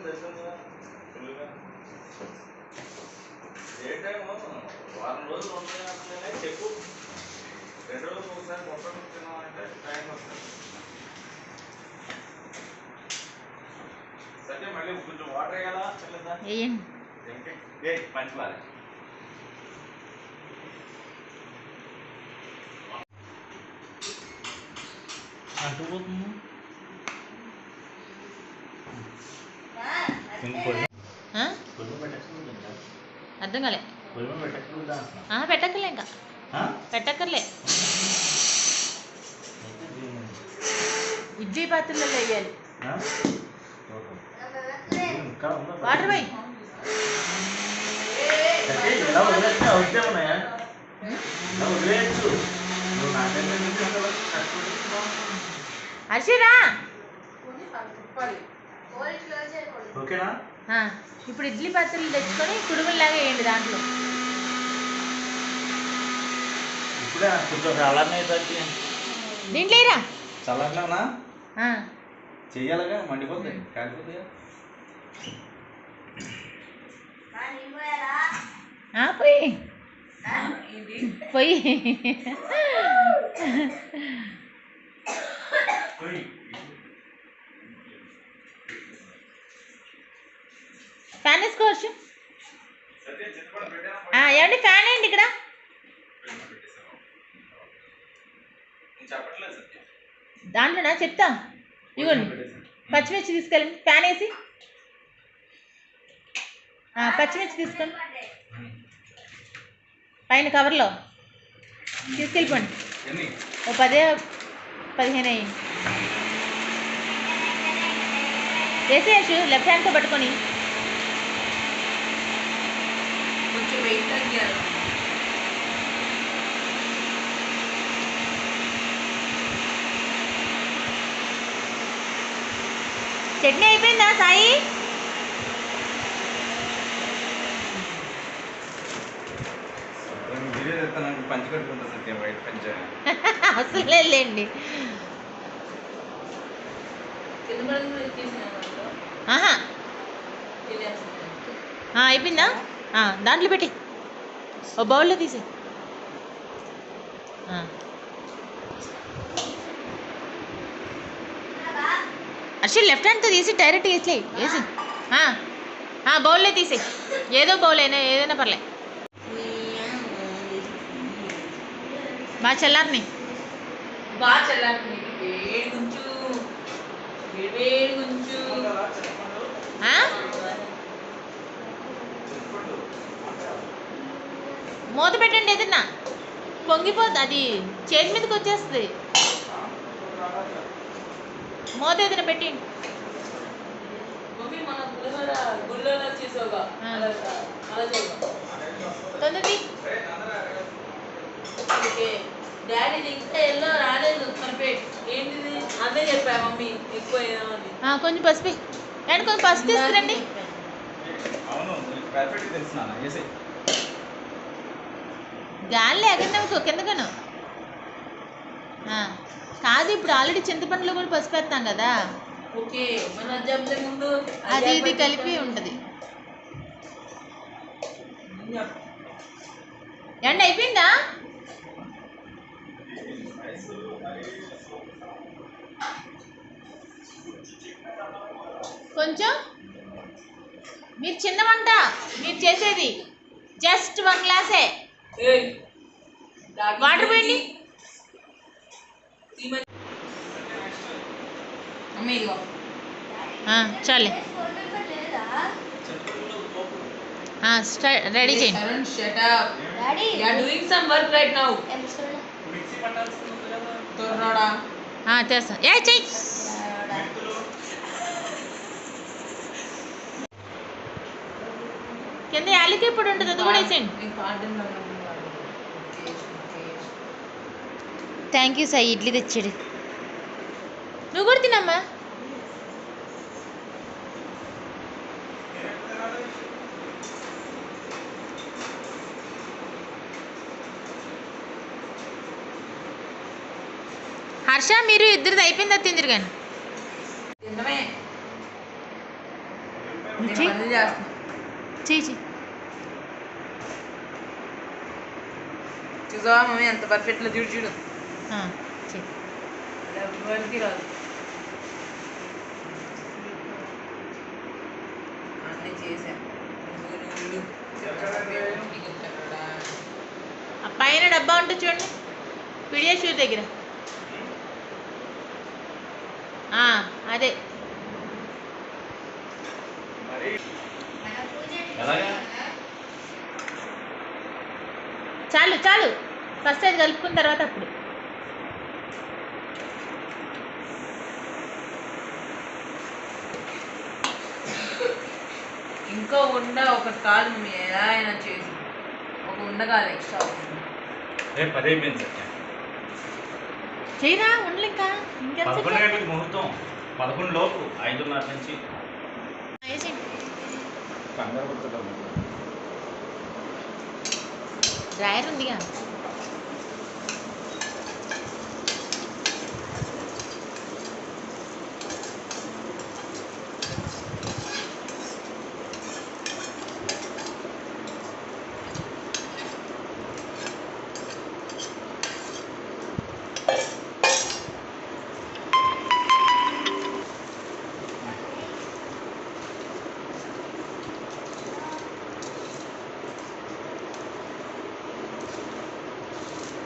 ఏ time వారం రోజులు ఉంటాయనే చెప్పు. 2 రోజులు ఒకసారి మొత్తం తినాలంటే టైం వస్తుంది. సరే మళ్ళీ కొంచెం వాటర్ వేయాలా పంచలాలి. అంటుపోతుంది అర్థం కాలే. పెట్టక్కర్లే, ఇంకా పెట్టక్కర్లే. ఇడ్లీ పాత్రలలో వేయాలి. వాటర్ పోయి అర్షిరా. ఇప్పుడు ఇడ్లీ పాత్రలు తెచ్చుకొని కుడుములాగా వేయండి దాంట్లో. దీంట్లో చల్లనా చెయ్యాలగా మండిపోతుంది, కాలిపోతుంది. పోయి పోయి ఫ్యాన్ వేసుకోవచ్చు. ఏమండి ఫ్యాన్ వేయండి ఇక్కడ. దాంట్లోనా చెప్తా. ఇవ్వండి పచ్చిమిర్చి తీసుకెళ్ళండి. ఫ్యాన్ వేసి పచ్చిమిర్చి తీసుకోండి. పైన కవర్లో తీసుకెళ్ళిపోండి. ఓ 10-15 అయ్యింది. వేసేయచ్చు లెఫ్ట్ హ్యాండ్తో పట్టుకొని. కొంచెం వెయిట్ తగ్గారు. చట్నీ అయిపోయిందా సాయి? అసలు లేండి. అయిపోయిందా? దాంట్లో పెట్టి ఓ బౌల్లో తీసి. అసలు లెఫ్ట్ హ్యాండ్తో తీసి డైరెక్ట్ వేసి బౌల్లో తీసి. ఏదో బౌల్ అయినా ఏదైనా పర్లే. బాగా చల్లారిని మూత పెట్టండి. ఏదన్నా పొంగిపోద్ది, అది చేతి మీదకి వచ్చేస్తుంది. మూత ఏదైనా పెట్టండి. తొందరది. డాడీ ఇంకా ఎల్లో రాలేదు. ఏంటిది అదే చెప్పా మమ్మీ ఎక్కువ. కొంచెం పసుపు అండ్ కొంచెం పసుపు తీసుకురండి. గాలి ఎగనవుకో కిందకను. కాదు, ఇప్పుడు ఆల్రెడీ చింతపండులో కూడా పసుపు వేస్తాం కదా. అది ఇది కలిపి ఉంటుంది. ఎండ అయిపోయిందా? కొంచెం మీరు చిన్న వంట మీరు చేసేది జస్ట్ 1 గ్లాసే. వాటర్ పోయండి. చాలే రెడీ చేయండి. చేస్తా. చెయ్యి. కింద యాలకి ఇప్పుడు ఉంటుంది, అది కూడా వేసేయండి. థ్యాంక్ యూ సాయి, ఇడ్లీ తెచ్చాడు. నువ్వు కూడా తినమ్మా. హర్ష, మీరు ఇద్దరిది అయిపోయిందా? తిందిరు కానీ నేను చెయ్యి. పనులు చేస్తున్నా. చెయ్యి చూసావా మమ్మీ ఎంత పర్ఫెక్ట్లో చూడు చూడు చెయ్యి. ఎవరికి రాదు. అన్నీ చేశాను. ఆ పైన డబ్బా ఉంటుంది చూడండి పిడియాషూర్ దగ్గర అదే మరి ఎలాగా చాలు చాలు ఫస్ట్ అది కలుపుకున్న తర్వాత అప్పుడు ఇంకో ఉండ ఒకటి కాదు మమ్మీ ఎలా అయినా చేసి ఒక ఉండగాలి ఎక్స్ట్రా అవుతుంది. రేపు 10 అయిపోయింది సత్య. చేయరా ఉండలు ఇంకా 11 గంటలకు ముహూర్తం 11 లోపు 5:30 నుంచి కంగారు పడుతుంటాము. డ్రాయర్ ఉందిగా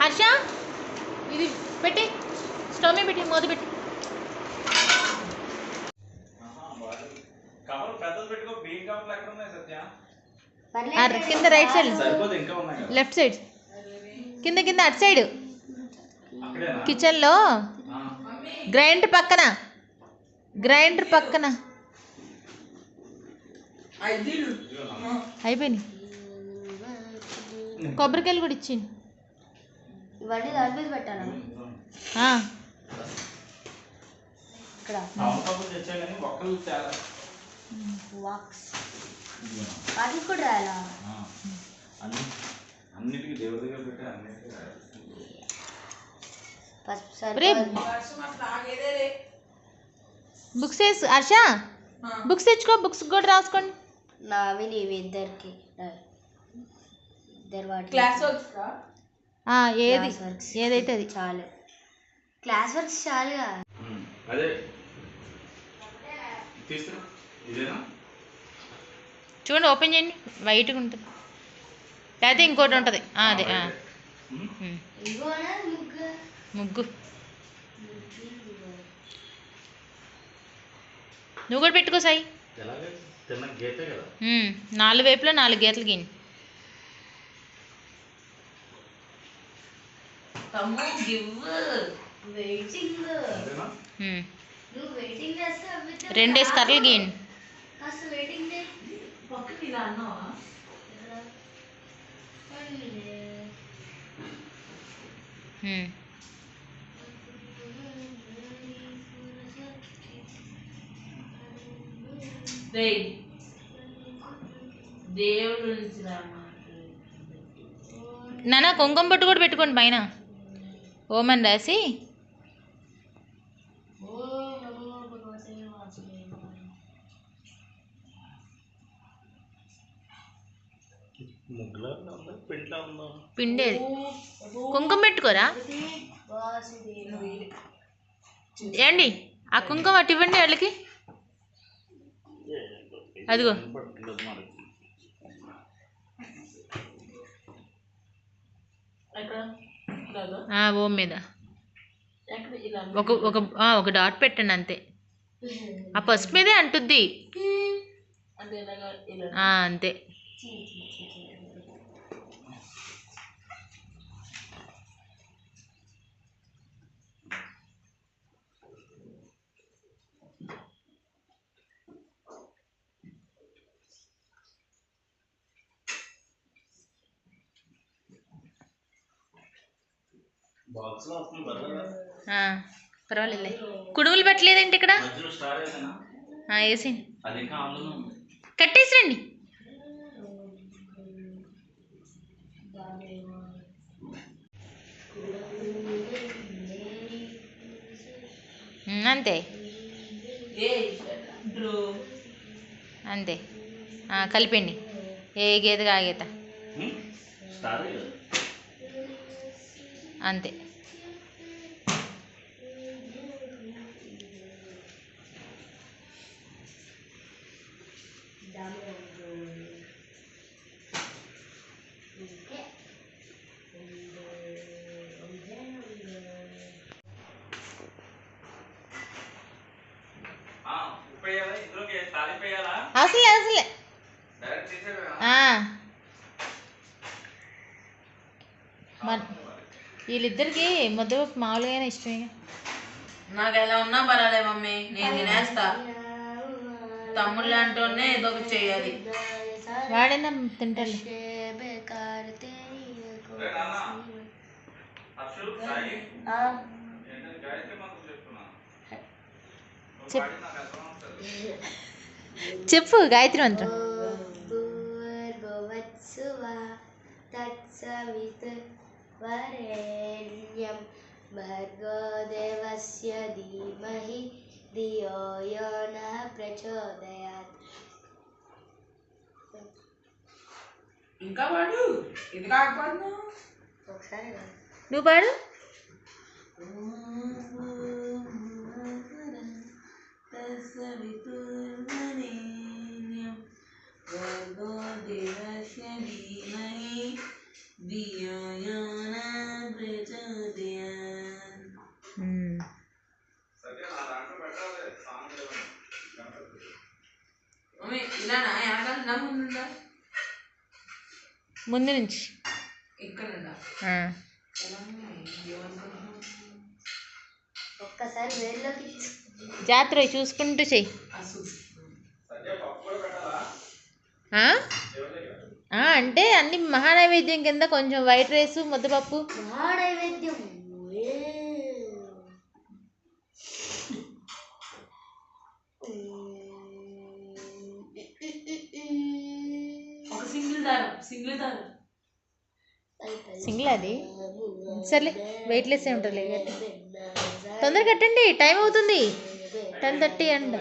హర్ష ఇది పెట్టి స్టవ్ మీద పెట్టి మూత పెట్టి కవర్ పెద్దది పెట్టుకో. బియ్యం కవర్లు ఎక్కడ ఉన్నాయి సత్య? కింద రైట్ సైడ్ సరిపోదు ఇంకా ఉన్నాయి కదా. లెఫ్ట్ సైడ్ కింద కింద అటు సైడ్ అక్కడేనా? కిచెన్లో గ్రైండర్ పక్కన అయిపోయినాయి కొబ్బరికాయలు కూడా ఇచ్చింది ఇవన్నీ దాని మీద పెట్టాలా ఇక్కడ అవును కబుర్లు తెచ్చా కానీ ఒక్కళ్ళు చాలా వాక్స్ వాటికి కూడా రాయాలా అన్నిటికీ దేవుడి దగ్గర పెట్టి అన్నిటికీ రాయాలి. ఫస్ట్ వర్షం అసలు ఆగేదే. బుక్స్ వేసి హర్ష బుక్స్ తెచ్చుకో బుక్స్ కూడా రాసుకోండి నావి నీవి ఇద్దరికి ఇద్దరు వాటి క్లాస్ వర్క్స్ ఏది Class works. ఏదైతే అది చాలు క్లాస్ వర్క్స్ చాలుగా అదే తీసుకురా. ఇదేనా? చూడండి ఓపెన్ చేయండి వైట్గా ఉంటుంది లేకపోతే ఇంకోటి ఉంటుంది అదే ఇగోనా ముగ్గు ముగ్గు నువ్వు కూడా పెట్టుకో సాయి ఎలాగే తిన్న గీతే కదా. 4 వైపులో 4 గీతలు గీయండి తమ్ము గివ్ వెయిటింగ్ అంతేనా? నువ్వు వెయిటింగ్ చేస్తే 2 కర్రలు గీయండి కాస్త వెయిటింగ్ చే పక్కకి ఇలా అన్నావా? దేవుడు నుంచి నాన్న కుంకుమ బొట్టు కూడా పెట్టుకోండి పైన ఓమని రాసి పిండేది కుంకుమ పెట్టుకోరా ఏండి ఆ కుంకుమ అటు ఇవ్వండి వాళ్ళకి అదిగో ఓం మీద ఒక డాట్ పెట్టండి అంతే ఆ పసుపు మీదే అంటుద్ది అంతే పర్వాలేదు కుడుములు పెట్టలేదేంటి ఇక్కడ వేసి కట్టేసిరండి అంతే అంతే కలిపండి ఏ గీతగా ఆ గీత స్టార్ అంతే. ఉప్పు వేయాలా ఇందులోకి తాలింపు వేయాలా అసలే డైరెక్ట్ చేసేవేనా వీళ్ళిద్దరికి ముద్దపప్పు మామూలుగానే ఇష్టమే. నాకు ఎలా ఉన్నా పర్వాలే మమ్మీ, నేను తినేస్తా. తమ్ముళ్ళు అంటూనే ఏదో ఒకటి చేయాలి. వాడైనా తింటాడు. చెప్పు గాయత్రి మంత్రం. వరేణ్యం భర్గో దేవస్య ధీమహి ధియో యో నః ప్రచోదయాత్. ఇంకా వాడు ఇది కాకపోతున్నావు ఒకసారి నువ్వు పాడు. ఇలానా ముందుందా ముందు నుంచి ఇక్కడ ఒక్కసారి వేర్లోకి జాతర చూసుకుంటూ చెయ్యి. అంటే అన్ని మహానైవేద్యం కింద కొంచెం వైట్ రైస్ ముద్దపప్పు. మహానైవేద్యం ఒక సింగిల్ దారం సింగిల్ అది సర్లే వెయిట్లెస్ ఉంటుంది. తొందరగా కట్టండి, టైం అవుతుంది 10:30 అంట.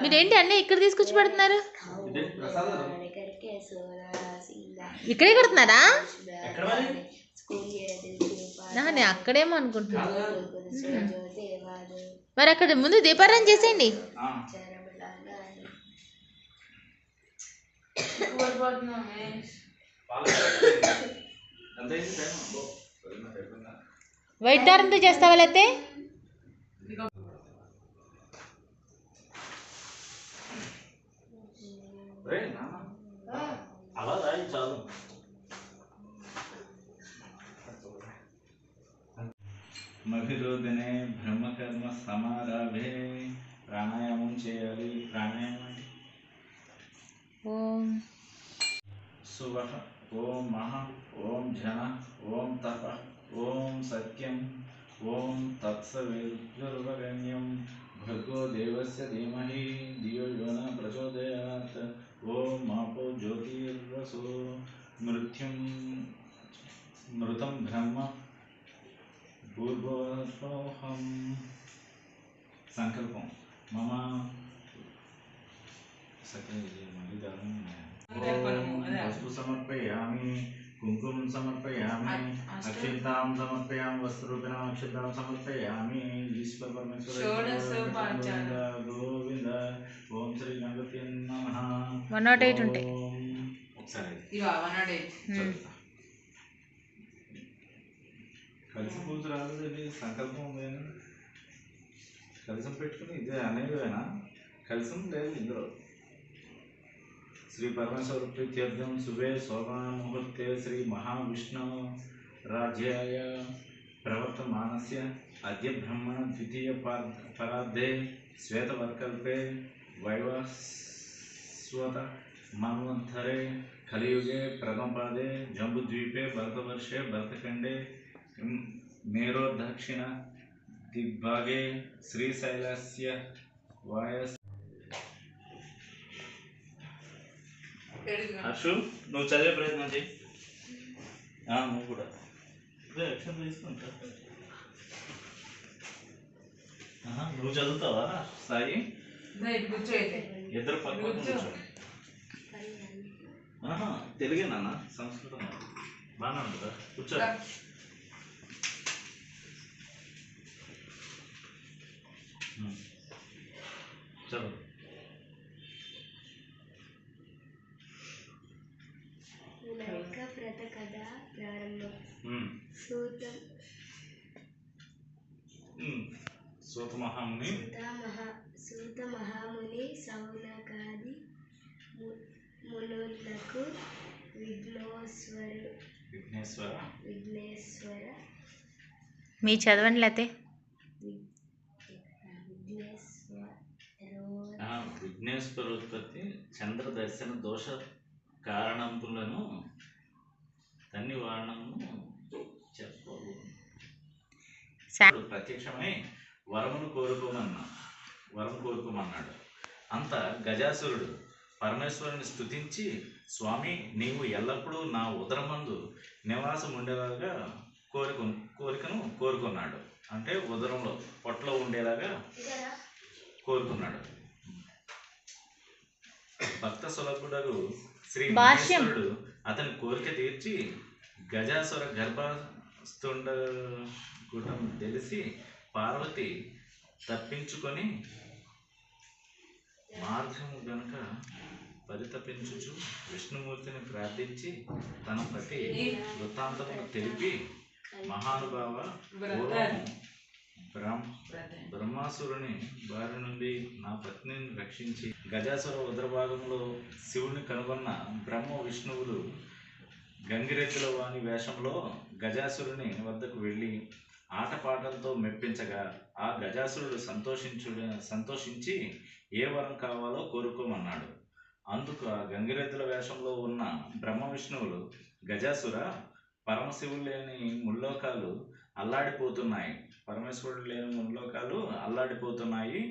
మీరేంటి అన్నీ ఇక్కడ తీసుకొచ్చి పెడుతున్నారు? ఇక్కడే కడుతున్నారా? నేను అక్కడేమో అనుకుంటున్నా. మరి అక్కడ ముందు దీపారాధన చేసేయండి. వైట్ దారంతో చేస్తావా లేతే? అలా రాయి చాలు. మహిరోధనే బ్రహ్మకర్మ సమారాభే ప్రాణాయామం చేయాలి. ప్రాణాయామం ఓం సువహ ఓం మహ ఓం జన ఓం తప ఓం సత్యం ఓం తత్సవితుర్వరేణ్యం భర్గో దేవస్య ధీమహి ధియో యో నః ప్రచోదయాత్. ఓం మాపో జ్యోతిర్వసో మృతం బ్రహ్మ భూర్భువస్సోహం. సంకల్పం మమ పసుపు సమర్పయామి, కుంకుమం సమర్పయామి, అక్షింతాం సమర్పయామి, వస్త్రరూపిణం అక్షింతాం సమర్పయామి. ఈశ్వర పరమేశ్వర గోవింద. ఓం శ్రీ గణపతి నమః. 108 ఉంటాయి. ఒకసారి కలిసి పూజ రాలేదు. సంకల్పం ఉందని కలిసం పెట్టుకుని ఇదే అనేవేనా? కలిసం లేదు ఇందులో. శ్రీ పరమేశ్వర ప్రీత్యర్థం శుభే శోభన ముహూర్తే శ్రీ మహావిష్ణు రాజ్యాయ ప్రవర్తమానస్య అద్య బ్రహ్మణ ద్వితీయ పరార్ధే శ్వేతవర్కల్పే వైవస్వత మన్వంతరే కలియుగే ప్రథమపాదే జంబుద్వీపే భరతవర్షే భరతఖండే మేరోదక్షిణ దిగ్భాగే శ్రీశైలస్య వాయస్. హర్షు నువ్వు చదివే ప్రయత్నం చెయ్యి. నువ్వు కూడా అక్షరం తీసుకుంటా. నువ్వు చదువుతావా సాయి? ఇటు కూర్చో అయితే. ఇద్దరు పక్క పక్కన కూర్చోండి. తెలుగేనా సంస్కృతం బాగానే ఉంటుందా? కూర్చో. చదువు. వినాయక వ్రత కథ ప్రారంభం. సూత మహాముని సూత మహాముని సౌనకాది మునులకు విఘ్నేశ్వర మీ చదవండి లేతే. విఘ్నేశ్వరోత్పత్తి చంద్ర దర్శన దోష కారణములను తన్ని వారణము చెప్పు ప్రత్యక్షమై వరం కోరుకోమన్నాడు. అంత గజాసురుడు పరమేశ్వరుని స్తుతించి, స్వామి నీవు ఎల్లప్పుడూ నా ఉదరమందు నివాసం ఉండేలాగా కోరికను కోరుకున్నాడు. అంటే ఉదరంలో పొట్టలో ఉండేలాగా కోరుకున్నాడు. భక్త సులభుడు శ్రీ మహేశ్వరుడు అతని కోరిక తీర్చి గజాసుర గర్భస్థుండగుటం తెలిసి పార్వతి తప్పించుకొని మార్గము గనుక పరితపించుచు విష్ణుమూర్తిని ప్రార్థించి తన పతి వృత్తాంతమును తెలిపి, మహానుభావ బ్రహ్మాసురుని బారి నుండి నా పత్నిని రక్షించి గజాసుర ఉదరభాగంలో శివుని కనుగొన్న బ్రహ్మ విష్ణువులు గంగిరెద్దుల వాని వేషంలో గజాసురుని వద్దకు వెళ్ళి ఆటపాటలతో మెప్పించగా ఆ గజాసురుడు సంతోషించి ఏ వరం కావాలో కోరుకోమన్నాడు. అందుకు ఆ గంగిరెద్దుల వేషంలో ఉన్న బ్రహ్మ విష్ణువులు, గజాసుర, పరమశివుడు లేని ముల్లోకాలు అల్లాడిపోతున్నాయి, పరమేశ్వరుడు లేని ముల్లోకాలు అల్లాడిపోతున్నాయి,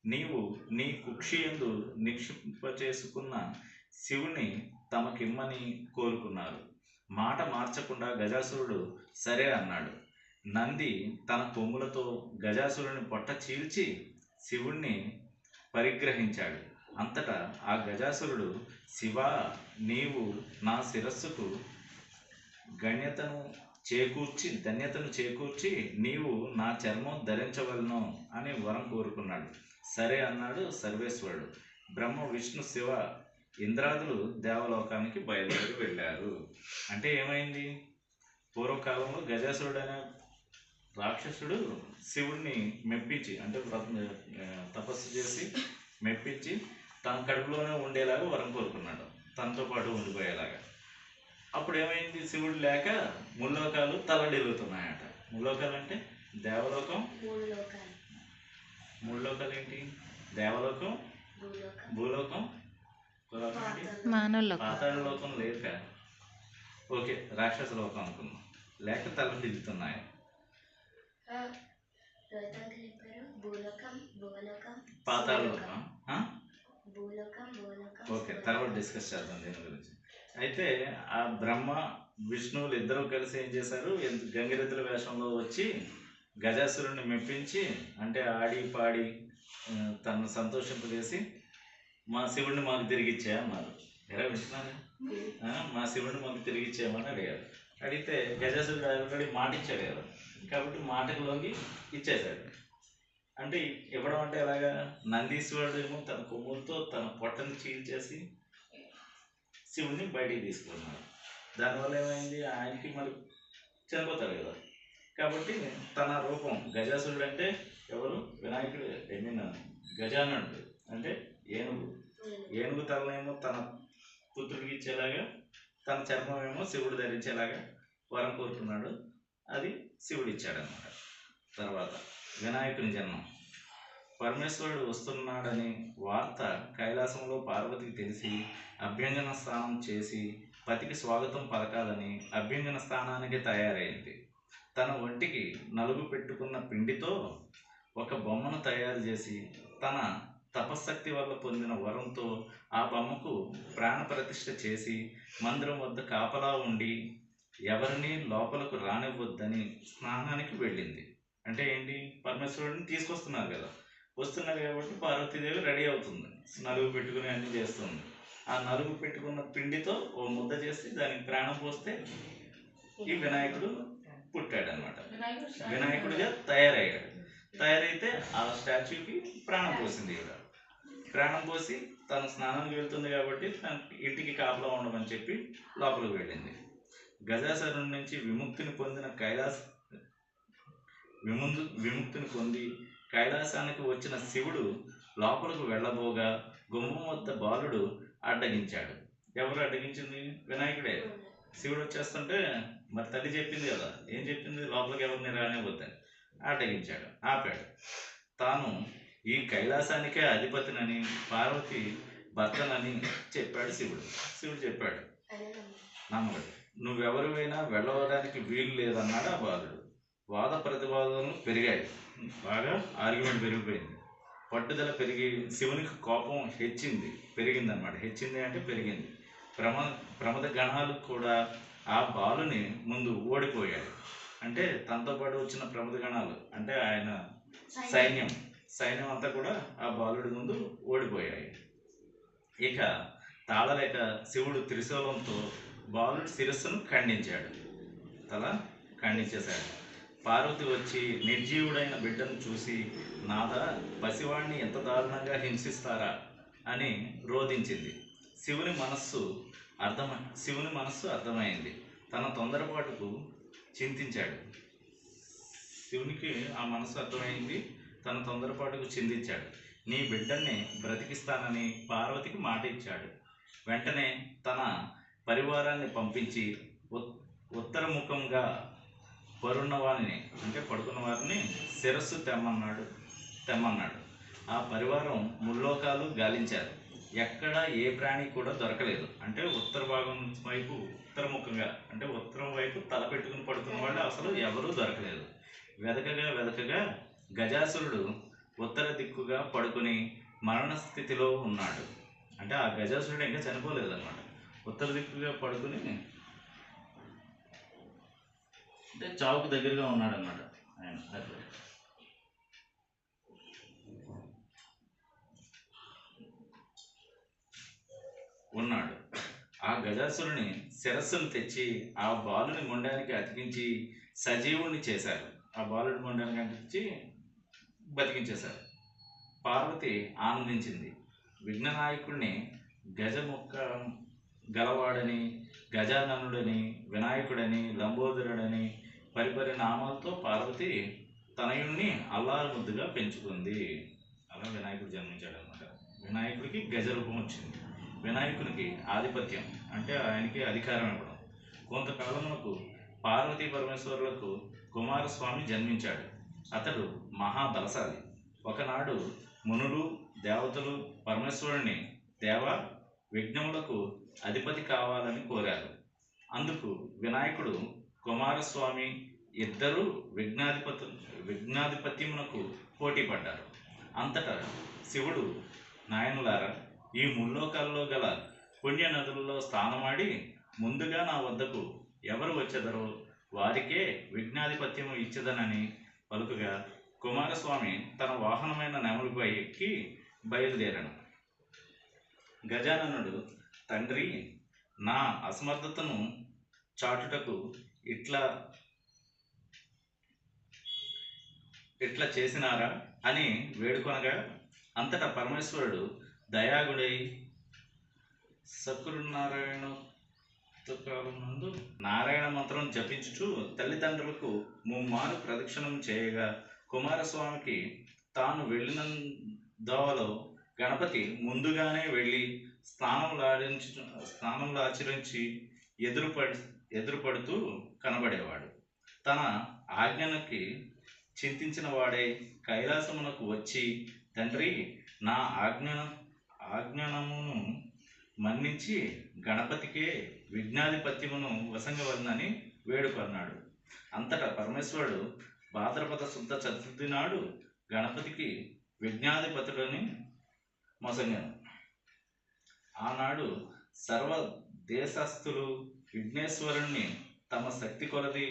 నీవు నీ కుక్షియందు నిక్షింపచేసుకున్న శివుని తమకిమ్మని కోరుకున్నారు. మాట మార్చకుండా గజాసురుడు సరే అన్నాడు. నంది తన కొమ్ములతో గజాసురుని పొట్ట చీల్చి శివుణ్ణి పరిగ్రహించాడు. అంతటా ఆ గజాసురుడు, శివా, నీవు నా శిరస్సుకు ధన్యతను చేకూర్చి నీవు నా చర్మం ధరించవలను అని వరం కోరుకున్నాడు. సరే అన్నాడు సర్వేశ్వరుడు. బ్రహ్మ, విష్ణు, శివ, ఇంద్రాదులు దేవలోకానికి బయలుదేరి వెళ్ళారు. అంటే ఏమైంది? పూర్వకాలంలో గజాసురుడు అనే రాక్షసుడు శివుణ్ణి మెప్పించి, అంటే తపస్సు చేసి మెప్పించి తన కడుపులోనే ఉండేలాగా వరం కోరుకున్నాడు, తనతో పాటు ఉండిపోయేలాగా. అప్పుడు ఏమైంది? శివుడు లేక ముల్లోకాలు తల్లడిల్లుతున్నాయట. ముల్లోకాలు అంటే దేవలోకం, మూడు లోకాలు ఏంటి? దేవలోకం, భూలోకం, పాతాళ లోకం లేక, ఓకే, రాక్షస లోకం అనుకున్నాం, లేక తల్లడిల్లుతున్నాయి. పాతాళ లోకం, ఓకే, తర్వాత డిస్కస్ చేద్దాం దీని గురించి. అయితే ఆ బ్రహ్మ విష్ణువులు ఇద్దరూ కలిసి ఏం చేశారు? గంగిరెద్దుల వేషంలో వచ్చి గజాసురుడిని మెప్పించి, అంటే ఆడి పాడి తనను సంతోషింపజేసి మా శివుడిని మాకు తిరిగిచ్చే అన్నారు. ఎలా వింటున్నారు? మా శివుడిని మాకు తిరిగిచ్చేయమని అడిగారు. అడిగితే గజాసురుడు ఆల్రెడీ మాట ఇచ్చాడు కదా, కాబట్టి మాటకు లొంగి ఇచ్చేశాడు. అంటే ఇవ్వడం అంటే ఎలాగా? నందీశ్వరుడు ఏమో తన కొమ్ములతో తన పొట్టని చీల్చేసి శివుడిని బయటికి తీసుకున్నాడు. దానివల్ల ఏమైంది? ఆయనకి మరి చనిపోతాడు కదా, కాబట్టి తన రూపం, గజాసురుడు అంటే ఎవరు? వినాయకుడు, గజానుడు అంటే ఏనుగు తలనేమో తన పుత్రుడికి ఇచ్చేలాగా, తన చర్మం ఏమో శివుడు ధరించేలాగా వరం కోరుకున్నాడు. అది శివుడు ఇచ్చాడనమాట. తర్వాత వినాయకుని జన్మం. పరమేశ్వరుడు వస్తున్నాడని వార్త కైలాసంలో పార్వతికి తెలిసి అభ్యంగన స్నానం చేసి పతికి స్వాగతం పలకాలని అభ్యంగన స్థానానికి తయారైంది. తన ఒంటికి నలుగు పెట్టుకున్న పిండితో ఒక బొమ్మను తయారు చేసి తన తపశక్తి వల్ల పొందిన వరంతో ఆ బొమ్మకు ప్రాణప్రతిష్ఠ చేసి మందిరం వద్ద కాపలా ఉండి ఎవరిని లోపలకు రానివ్వద్దని స్నానానికి వెళ్ళింది. అంటే ఏంటి, పరమేశ్వరుడిని తీసుకొస్తున్నారు కదా, వస్తున్నారు కాబట్టి పార్వతీదేవి రెడీ అవుతుంది, నలుగు పెట్టుకుని అన్ని చేస్తుంది. ఆ నలుగు పెట్టుకున్న పిండితో ఓ ముద్ద చేసి దానికి ప్రాణం పోస్తే ఈ వినాయకుడు పుట్టాడు అనమాట. వినాయకుడిగా తయారయ్యాడు. తయారైతే ఆ స్టాచ్యూకి ప్రాణం పోసింది ఈవిడ. ప్రాణం పోసి తను స్నానానికి వెళ్తుంది కాబట్టి తన ఇంటికి కాపలా ఉండమని చెప్పి లోపలికి వెళ్ళింది. గజాసురుడి నుంచి విముక్తిని పొంది కైలాసానికి వచ్చిన శివుడు లోపలికి వెళ్ళబోగా గుమ్మం వద్ద బాలుడు అడ్డగించాడు. ఎవరు అడ్డగించింది? వినాయకుడే. శివుడు వచ్చేస్తుంటే మరి తల్లి చెప్పింది కదా, ఏం చెప్పింది? లోపలికి ఎవరిని రానివ్వద్దని. అడ్డగించాడు, ఆపాడు. తాను ఈ కైలాసానికే అధిపతినని, పార్వతి భర్తనని చెప్పాడు శివుడు. శివుడు చెప్పాడు, నమ్మడు. నువ్వెవరివైనా వెళ్ళవడానికి వీలు లేదన్నాడు ఆ బాలుడు. వాద ప్రతివాదనలు పెరిగాయి, బాగా ఆర్గ్యుమెంట్ పెరిగిపోయింది. పట్టుదల పెరిగి శివునికి కోపం పెరిగిందనమాట. హెచ్చింది అంటే పెరిగింది. ప్రమద గణాలు కూడా ఆ బాలుని ముందు ఓడిపోయాడు. అంటే తనతో పాటు వచ్చిన ప్రమద గణాలు అంటే ఆయన సైన్యం అంతా కూడా ఆ బాలుడి ముందు ఓడిపోయాయి. ఇక తాళలేక శివుడు త్రిశూలంతో బాలుడి శిరస్సును ఖండించేశాడు. పార్వతి వచ్చి నిర్జీవుడైన బిడ్డను చూసి, నాదా, పసివాణ్ణి ఎంత దారుణంగా హింసిస్తారా అని రోధించింది. శివుని మనస్సు అర్థమైంది. తన తొందరపాటుకు చింతించాడు. శివునికి ఆ మనస్సు అర్థమైంది, తన తొందరపాటుకు చింతించాడు. నీ బిడ్డల్ని బ్రతికిస్తానని పార్వతికి మాట ఇచ్చాడు. వెంటనే తన పరివారాన్ని పంపించి ఉత్తరముఖంగా పడుకున్న వారిని శిరస్సు తెమ్మన్నాడు. ఆ పరివారం ముల్లోకాలు గాలించారు. ఎక్కడ ఏ ప్రాణి కూడా దొరకలేదు. అంటే ఉత్తరముఖంగా అంటే ఉత్తరం వైపు తల పెట్టుకుని పడుకున్న వాళ్ళు అసలు ఎవరూ దొరకలేదు. వెదకగా గజాసురుడు ఉత్తర దిక్కుగా పడుకుని మరణ స్థితిలో ఉన్నాడు. అంటే ఆ గజాసురుడు ఇంకా చనిపోలేదు అనమాట. ఉత్తర దిక్కుగా పడుకుని అంటే చావుకు దగ్గరగా ఉన్నాడు అన్నమాట ఆయన. అట్లా ఉన్నాడు. ఆ గజాసురుని శిరస్సును తెచ్చి ఆ బాలుని మొండానికి అతికించి సజీవుని చేశారు. ఆ బాలుడి మొండానికి అతికించి బతికించేశారు. పార్వతి ఆనందించింది. విఘ్ననాయకుడిని గజముక్క గలవాడని, గజాననుడని, వినాయకుడని, లంబోదరుడని పరిపరి నామాలతో పార్వతి తనయుణ్ణి అల్లారు ముద్దుగా పెంచుకుంది. అలా వినాయకుడు జన్మించాడు అనమాట. వినాయకుడికి గజరూపం వచ్చింది. వినాయకునికి ఆధిపత్యం అంటే ఆయనకి అధికారం ఇవ్వడం. కొంతకాలమునకు పార్వతీ పరమేశ్వరులకు కుమారస్వామి జన్మించాడు. అతడు మహాబలశాలి. ఒకనాడు మునులు, దేవతలు పరమేశ్వరుని, దేవా, విఘ్నములకు అధిపతి కావాలని కోరారు. అందుకు వినాయకుడు, కుమారస్వామి ఇద్దరు విఘ్నాధిపత్యమునకు పోటీ పడ్డారు. అంతటా శివుడు, నాయనులారా, ఈ ముల్లోకాల్లో గల పుణ్య నదులలో స్నానమాడి ముందుగా నా వద్దకు ఎవరు వచ్చెదరో వారికే విఘ్నాధిపత్యము ఇచ్చేదనని పలుకగా కుమారస్వామి తన వాహనమైన నెమలిపై ఎక్కి బయలుదేరాను. గజాననుడు, తండ్రి, నా అసమర్థతను చాటుటకు ఇట్లా చేసినారా అని వేడుకొనగా, అంతటా పరమేశ్వరుడు దయాగుడై నారాయణ మంత్రం జపించుచు తల్లిదండ్రులకు ముమ్మారు ప్రదక్షిణం చేయగా, కుమారస్వామికి తాను వెళ్ళిన దోవలో గణపతి ముందుగానే వెళ్ళి స్నానములాచరించి ఎదురుపడుతూ కనబడేవాడు. తన ఆజ్ఞనకి చింతించిన వాడే కైలాసమునకు వచ్చి, తండ్రి, నా ఆజ్ఞనమును మన్నించి గణపతికే విఘ్నాధిపత్యమును వసంగవలనని వేడుకొన్నాడు. అంతటా పరమేశ్వరుడు భాద్రపద శుద్ధ చతుర్థి నాడు గణపతికి విఘ్నాధిపతులని మొసంగను. ఆనాడు సర్వ దేశస్థులు విఘ్నేశ్వరుణ్ణి తమ శక్తి కొలది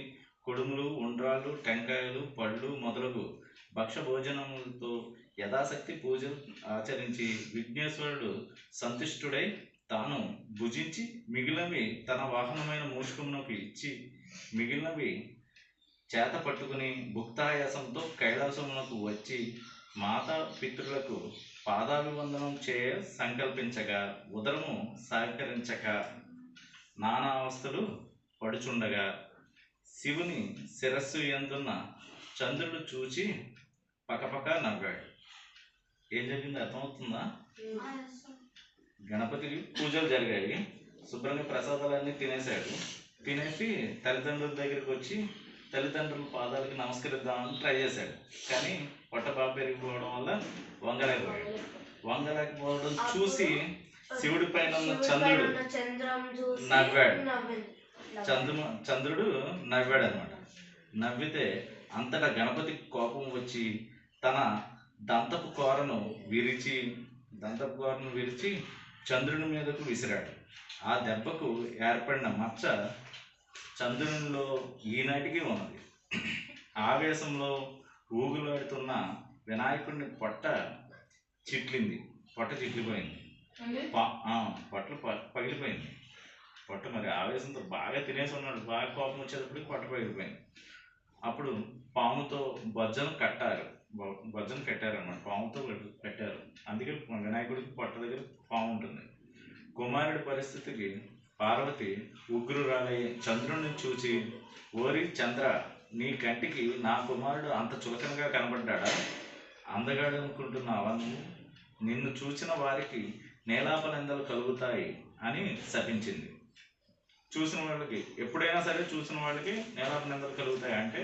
కొడుములు, ఉండ్రాళ్ళు, టెంకాయలు, పళ్ళు మొదలగు భక్ష భోజనములతో యథాశక్తి పూజలు ఆచరించి విఘ్నేశ్వరుడు సంతుష్టుడై తాను భుజించి మిగిలినవి తన వాహనమైన మూషికమునకు ఇచ్చి మిగిలినవి చేత పట్టుకుని భుక్తాయాసంతో కైలాసమునకు వచ్చి మాతా పితృలకు పాదాభివందనం చేయ సంకల్పించగా ఉదరము సహకరించక నానా అవస్థలు పడుచుండగా శివుని శిరస్సు యందున్న చంద్రుడు చూచి పకపక నవ్వాడు. ఏం జరిగింది అర్థమవుతుందా? గణపతికి పూజలు జరిగాయి, శుభ్రంగా ప్రసాదాలన్నీ తినేశాడు. తినేసి తల్లిదండ్రుల దగ్గరికి వచ్చి తల్లిదండ్రుల పాదాలకి నమస్కరిద్దామని ట్రై చేశాడు. కానీ పొట్ట బాగా పెరిగిపోవడం వల్ల వంగలేకపోవడం చూసి శివుడి పైన ఉన్న చంద్రుడు నవ్వాడు. చంద్రుడు నవ్వాడు అనమాట. నవ్వితే అంతటా గణపతికి కోపం వచ్చి తన దంతపు కూరను విరిచి చంద్రుని మీదకు విసిరాడు. ఆ దెబ్బకు ఏర్పడిన మచ్చ చంద్రునిలో ఈనాటికి ఉన్నది. ఆవేశంలో ఊగులాడుతున్న వినాయకుడిని పొట్ట చిట్లిపోయింది. పొట్టలు పగిలిపోయింది. పొట్ట మరి ఆవేశంతో బాగా తినేసి ఉన్నాడు. బాగా కోపం వచ్చేటప్పటికి పొట్ట పగిలిపోయింది. అప్పుడు పాముతో బొజ్జను కట్టారన్నమాట. పాముతో కట్టారు. అందుకే వినాయకుడికి పొట్ట దగ్గర పాము ఉంటుంది. కుమారుడి పరిస్థితికి పార్వతి ఉగ్రురాలై చంద్రుడిని చూచి, ఓరి చంద్ర, నీ కంటికి నా కుమారుడు అంత చులకనగా కనబడ్డాడా? అందగాడు అనుకుంటున్నావా? నిన్ను చూసిన వారికి నేలాపనిందలు కలుగుతాయి అని శపించింది. చూసిన వాళ్ళకి ఎప్పుడైనా సరే చూసిన వాళ్ళకి నేలాపనిందలు కలుగుతాయి అంటే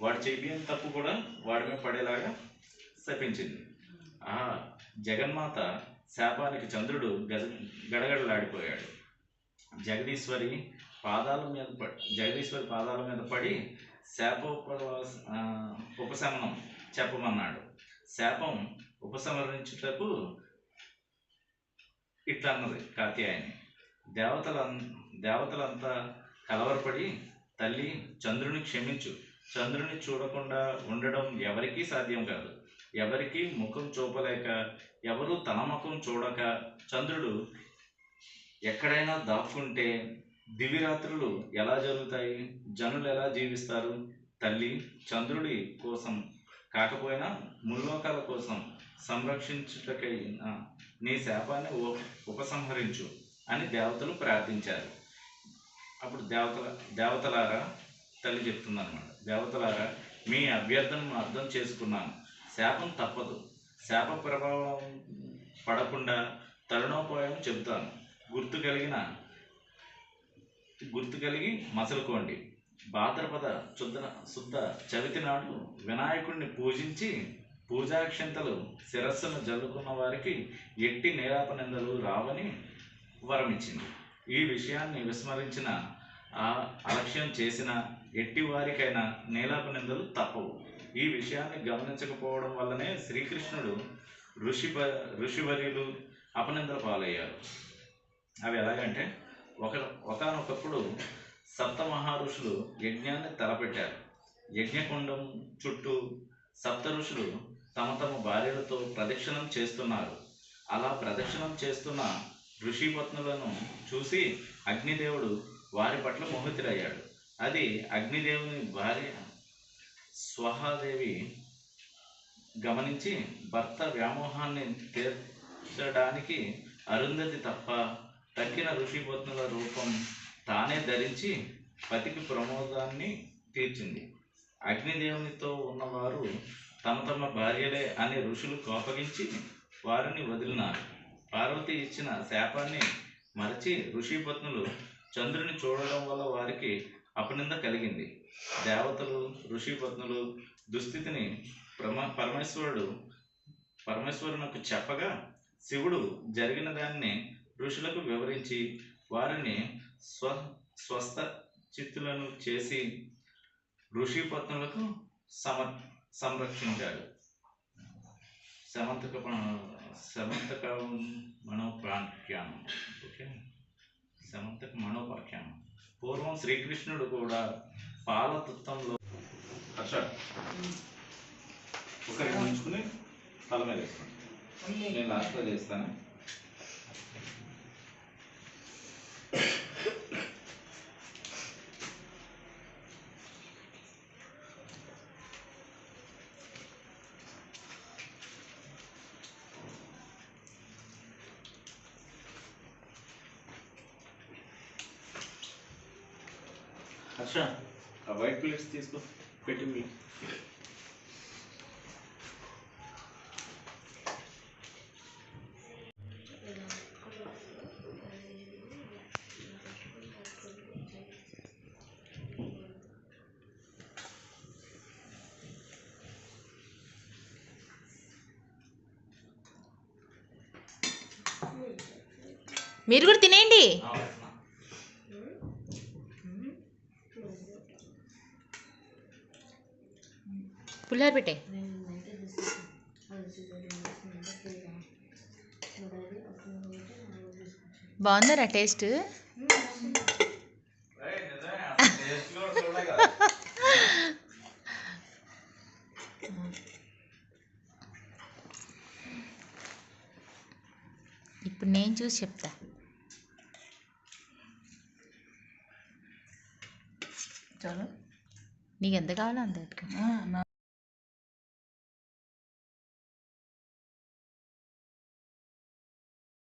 వాడు చేయని తప్పు కూడా వాడి మీద పడేలాగా శపించింది. జగన్మాత శాపానికి చంద్రుడు గడగడలాడిపోయాడు. జగదీశ్వరి పాదాల మీద పడి ఉపశమనం చెప్పమన్నాడు. శాపం ఉపసంహరించుటకు ఇట్లా అన్నది కాత్యాయని. దేవతలంతా కలవరపడి, తల్లి చంద్రుని క్షమించు, చంద్రుని చూడకుండా ఉండడం ఎవరికీ సాధ్యం కాదు. ఎవరికి ముఖం చూపలేక, ఎవరు తన ముఖం చూడక చంద్రుడు ఎక్కడైనా దాక్కుంటే దివిరాత్రులు ఎలా జరుగుతాయి? జనులు ఎలా జీవిస్తారు? తల్లి చంద్రుడి కోసం కాకపోయినా ముల్లోకాల కోసం సంరక్షించుటకై నీ శాపాన్ని ఉపసంహరించు అని దేవతలు ప్రార్థించారు. అప్పుడు దేవతలారా తల్లి చెప్తుందన్నమాట. దేవతలారా, మీ అభ్యర్థనను అర్థం చేసుకున్నాను. శాపం తప్పదు. శాప ప్రభావం పడకుండా తరుణోపాయం చెబుతాను. గుర్తు కలిగి మసలుకోండి. భాద్రపద శుద్ధ చవితి నాడు వినాయకుడిని పూజించి పూజాక్షంతలు శిరస్సును జల్లుకున్న వారికి ఎట్టి నేలాపనిందలు రావని వరమిచ్చింది. ఈ విషయాన్ని విస్మరించిన, అలక్ష్యం చేసిన ఎట్టి వారికైనా నేలాపనిందలు తప్పవు. ఈ విషయాన్ని గమనించకపోవడం వల్లనే శ్రీకృష్ణుడు ఋషివర్యులు అపనిందల పాలయ్యారు. అవి ఎలాగంటే, ఒకనొకప్పుడు సప్త మహారుషులు యజ్ఞాన్ని తలపెట్టారు. యజ్ఞకుండం చుట్టూ సప్త ఋషులు తమ భార్యలతో ప్రదక్షిణం చేస్తున్నారు. అలా ప్రదక్షిణం చేస్తున్న ఋషిపత్నులను చూసి అగ్నిదేవుడు వారి పట్ల మోహితుడయ్యాడు. అది అగ్నిదేవుని భార్య స్వహాదేవి గమనించి భర్త వ్యామోహాన్ని తీర్చడానికి అరుంధతి తప్ప తక్కిన ఋషిపత్నుల రూపం తానే ధరించి పతికి ప్రమోదాన్ని తీర్చింది. అగ్నిదేవునితో ఉన్నవారు తమ భార్యలే అని ఋషులు కోపగించి వారిని వదిలినారు. పార్వతి ఇచ్చిన శాపాన్ని మరచి ఋషిపత్నులు చంద్రుని చూడడం వల్ల వారికి అపనింద కలిగింది. దేవతలు ఋషిపత్నులు దుస్థితిని పరమేశ్వరునకు చెప్పగా శివుడు జరిగిన దాన్ని ఋషులకు వివరించి వారిని స్వస్థ చిత్తులను చేసి ఋషిపత్నులకు సంరక్షించాడు. సమంతక మనోపాఖ్యానం. పూర్వం శ్రీకృష్ణుడు కూడా పాల తుత్తంలో హర్ష ఒకరికి ఉంచుకుని తల మీద వేసుకోండి. నేను లాస్ట్లో చేస్తాను. హర్ష ఆ వైట్ ప్లేట్స్ తీసుకో పెట్టి. మీరు కూడా తినేయండి. పులిహోర పెట్టే. బాగుందరా టేస్ట్? ఇప్పుడు నేను చూసి చెప్తా. చాలు. నీకు ఎంత కావాలో అంత పెట్టుకో.